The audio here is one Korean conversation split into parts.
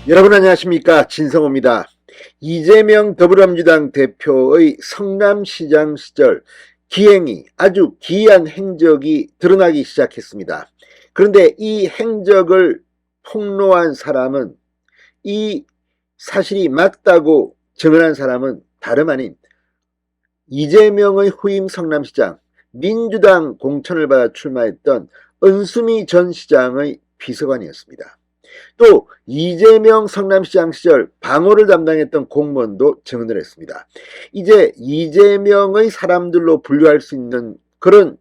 여러분 안녕하십니까, 진성호입니다. 이재명 더불어민주당 대표의 성남시장 시절 기행이, 아주 기이한 행적이 드러나기 시작했습니다. 그런데 이 행적을 폭로한 사람은, 이 사실이 맞다고 증언한 사람은 다름 아닌 이재명의 후임 성남시장, 민주당 공천을 받아 출마했던 은수미 전 시장의 비서관이었습니다. 또 이재명 성남시장 시절 방호를 담당했던 공무원도 증언을 했습니다. 이제 이재명의 사람들로 분류할 수 있는 그런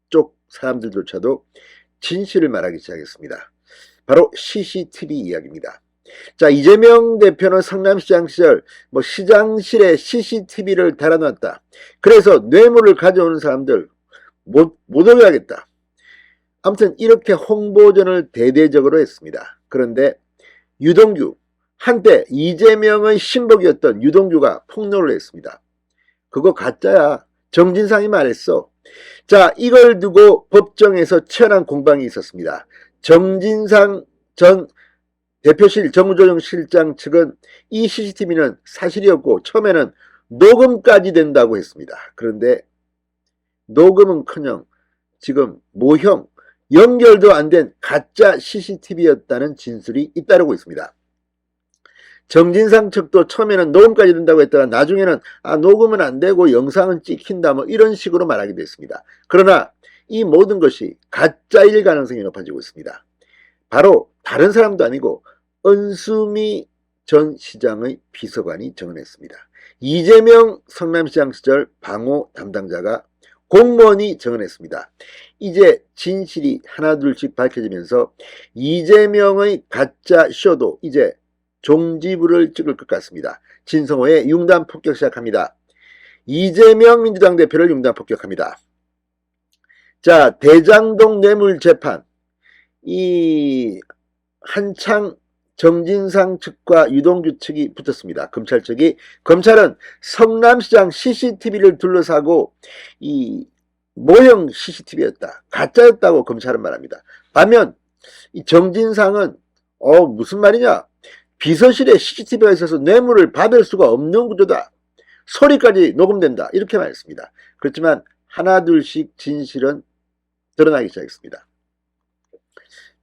쪽 사람들조차도 진실을 말하기 시작했습니다. 바로 CCTV 이야기입니다. 자, 이재명 대표는 성남시장 시절 시장실에 CCTV를 달아놨다. 그래서 뇌물을 가져오는 사람들 못 오게 하겠다. 아무튼 이렇게 홍보전을 대대적으로 했습니다. 그런데 유동규, 한때 이재명의 신복이었던 유동규가 폭로를 했습니다. 그거 가짜야. 정진상이 말했어. 자, 이걸 두고 법정에서 치열한 공방이 있었습니다. 정진상 전 대표실 정무조정실장 측은 이 CCTV는 사실이었고 처음에는 녹음까지 된다고 했습니다. 그런데 녹음은커녕 지금 모형, 연결도 안 된 가짜 CCTV였다는 진술이 잇따르고 있습니다. 정진상 측도 처음에는 녹음까지 된다고 했다가 나중에는 녹음은 안 되고 영상은 찍힌다 이런 식으로 말하기도 했습니다. 그러나 이 모든 것이 가짜일 가능성이 높아지고 있습니다. 바로 다른 사람도 아니고 은수미 전 시장의 비서관이 증언했습니다. 이재명 성남시장 시절 방호 담당자가 공무원이 증언했습니다. 이제 진실이 하나둘씩 밝혀지면서 이재명의 가짜 쇼도 이제 종지부를 찍을 것 같습니다. 진성호의 융단 폭격 시작합니다. 이재명 민주당 대표를 융단 폭격합니다. 자, 대장동 뇌물 재판, 이 한창 정진상 측과 유동규 측이 붙었습니다. 검찰 측이. 검찰은 성남시장 CCTV를 둘러싸고 이 모형 CCTV였다, 가짜였다고 검찰은 말합니다. 반면 이 정진상은 무슨 말이냐, 비서실에 CCTV가 있어서 뇌물을 받을 수가 없는 구조다, 소리까지 녹음된다, 이렇게 말했습니다. 그렇지만 하나둘씩 진실은 드러나기 시작했습니다.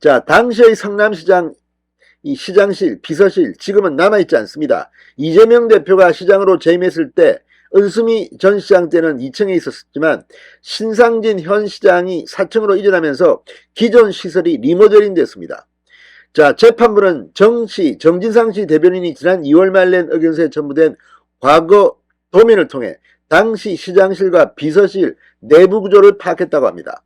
자, 당시의 성남시장 이 시장실, 비서실 지금은 남아있지 않습니다. 이재명 대표가 시장으로 재임했을 때 은수미 전 시장 때는 2층에 있었지만 신상진 현 시장이 4층으로 이전하면서 기존 시설이 리모델링 됐습니다. 자, 재판부는 정진상 씨 대변인이 지난 2월 말 낸 의견서에 첨부된 과거 도면을 통해 당시 시장실과 비서실 내부 구조를 파악했다고 합니다.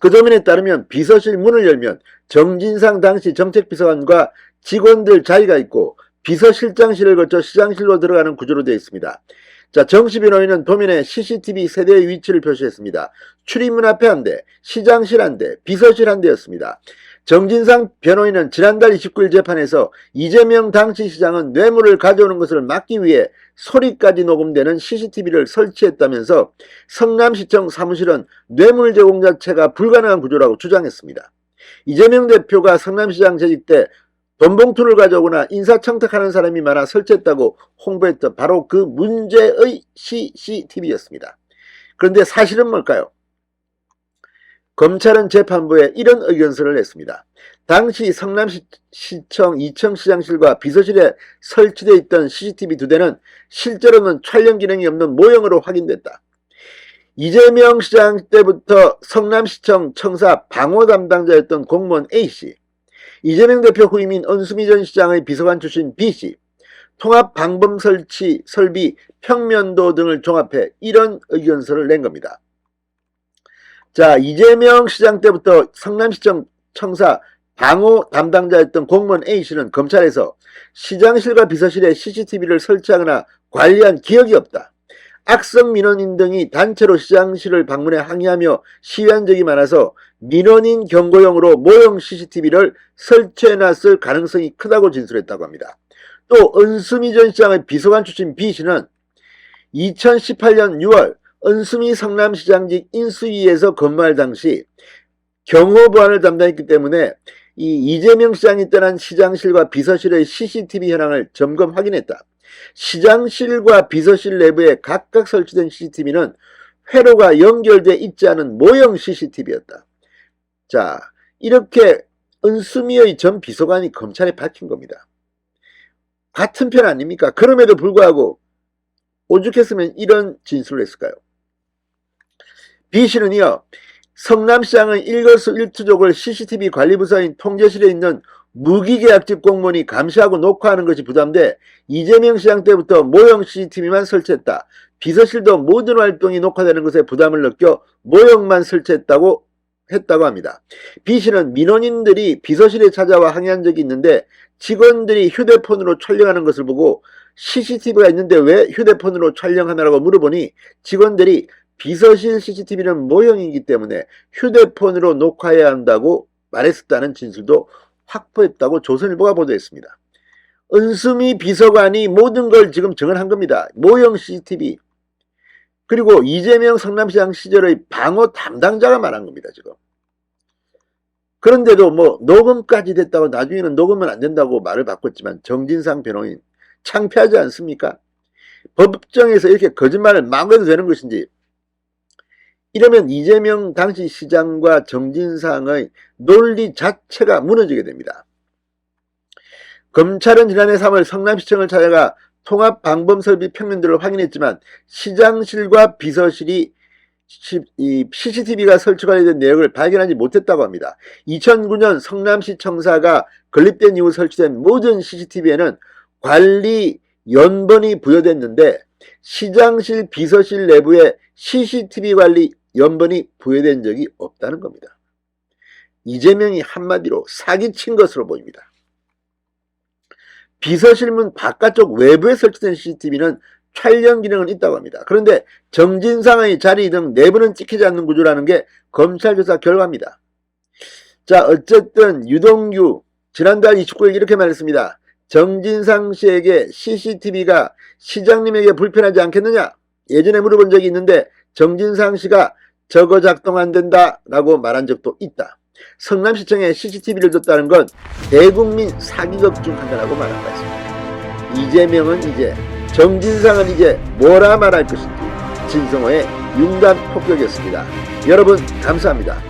그 도면에 따르면 비서실 문을 열면 정진상 당시 정책비서관과 직원들 자리가 있고 비서실장실을 거쳐 시장실로 들어가는 구조로 되어 있습니다. 자, 정씨 변호인은 도면에 CCTV 세대의 위치를 표시했습니다. 출입문 앞에 한 대, 시장실 한 대, 비서실 한 대였습니다. 정진상 변호인은 지난달 29일 재판에서 이재명 당시 시장은 뇌물을 가져오는 것을 막기 위해 소리까지 녹음되는 CCTV를 설치했다면서 성남시청 사무실은 뇌물 제공 자체가 불가능한 구조라고 주장했습니다. 이재명 대표가 성남시장 재직 때 돈봉투를 가져오거나 인사청탁하는 사람이 많아 설치했다고 홍보했던 바로 그 문제의 CCTV였습니다. 그런데 사실은 뭘까요? 검찰은 재판부에 이런 의견서를 냈습니다. 당시 성남시청 2층 시장실과 비서실에 설치되어 있던 CCTV 2대는 실제로는 촬영 기능이 없는 모형으로 확인됐다. 이재명 시장 때부터 성남시청 청사 방호 담당자였던 공무원 A씨, 이재명 대표 후임인 은수미 전 시장의 비서관 출신 B씨, 통합 방범 설치, 설비, 평면도 등을 종합해 이런 의견서를 낸 겁니다. 자, 이재명 시장 때부터 성남시청 청사 방호 담당자였던 공무원 A씨는 검찰에서 시장실과 비서실에 CCTV를 설치하거나 관리한 기억이 없다. 악성 민원인 등이 단체로 시장실을 방문해 항의하며 시위한 적이 많아서 민원인 경고용으로 모형 CCTV를 설치해놨을 가능성이 크다고 진술했다고 합니다. 또 은수미 전 시장의 비서관 출신 B씨는 2018년 6월 은수미 성남시장직 인수위에서 근무할 당시 경호 보안을 담당했기 때문에 이재명 시장이 떠난 시장실과 비서실의 CCTV 현황을 점검 확인했다. 시장실과 비서실 내부에 각각 설치된 CCTV는 회로가 연결돼 있지 않은 모형 CCTV였다. 자, 이렇게 은수미의 전 비서관이 검찰에 밝힌 겁니다. 같은 편 아닙니까? 그럼에도 불구하고 오죽했으면 이런 진술을 했을까요? B씨는 이어 성남시장의 일거수일투족을 CCTV 관리부서인 통제실에 있는 무기계약직 공무원이 감시하고 녹화하는 것이 부담돼 이재명 시장 때부터 모형 CCTV만 설치했다. 비서실도 모든 활동이 녹화되는 것에 부담을 느껴 모형만 설치했다고 합니다. B씨는 민원인들이 비서실에 찾아와 항의한 적이 있는데 직원들이 휴대폰으로 촬영하는 것을 보고 CCTV가 있는데 왜 휴대폰으로 촬영하느라고 물어보니 직원들이 비서실 CCTV는 모형이기 때문에 휴대폰으로 녹화해야 한다고 말했었다는 진술도 확보했다고 조선일보가 보도했습니다. 은수미 비서관이 모든 걸 지금 정언한 겁니다. 모형 CCTV. 그리고 이재명 성남시장 시절의 방어 담당자가 말한 겁니다. 지금. 그런데도 뭐 녹음까지 됐다고 나중에는 녹음은 안 된다고 말을 바꿨지만 정진상 변호인 창피하지 않습니까? 법정에서 이렇게 거짓말을 막 해도 되는 것인지. 이러면 이재명 당시 시장과 정진상의 논리 자체가 무너지게 됩니다. 검찰은 지난해 3월 성남시청을 찾아가 통합방범설비 평면도를 확인했지만 시장실과 비서실이 CCTV가 설치 관련된 내역을 발견하지 못했다고 합니다. 2009년 성남시청사가 건립된 이후 설치된 모든 CCTV에는 관리 연번이 부여됐는데 시장실 비서실 내부에 CCTV 관리 연번이 부여된 적이 없다는 겁니다. 이재명이 한마디로 사기친 것으로 보입니다. 비서실문 바깥쪽 외부에 설치된 CCTV는 촬영 기능은 있다고 합니다. 그런데 정진상의 자리 등 내부는 찍히지 않는 구조라는 게 검찰 조사 결과입니다. 자, 어쨌든 유동규 지난달 29일 이렇게 말했습니다. 정진상 씨에게 CCTV가 시장님에게 불편하지 않겠느냐? 예전에 물어본 적이 있는데 정진상 씨가 저거 작동 안 된다 라고 말한 적도 있다. 성남시청에 CCTV를 뒀다는 건 대국민 사기극 중 하나라고 말한 바 있습니다. 이재명은 이제, 정진상은 이제 뭐라 말할 것인지 진성호의 융단 폭격이었습니다. 여러분 감사합니다.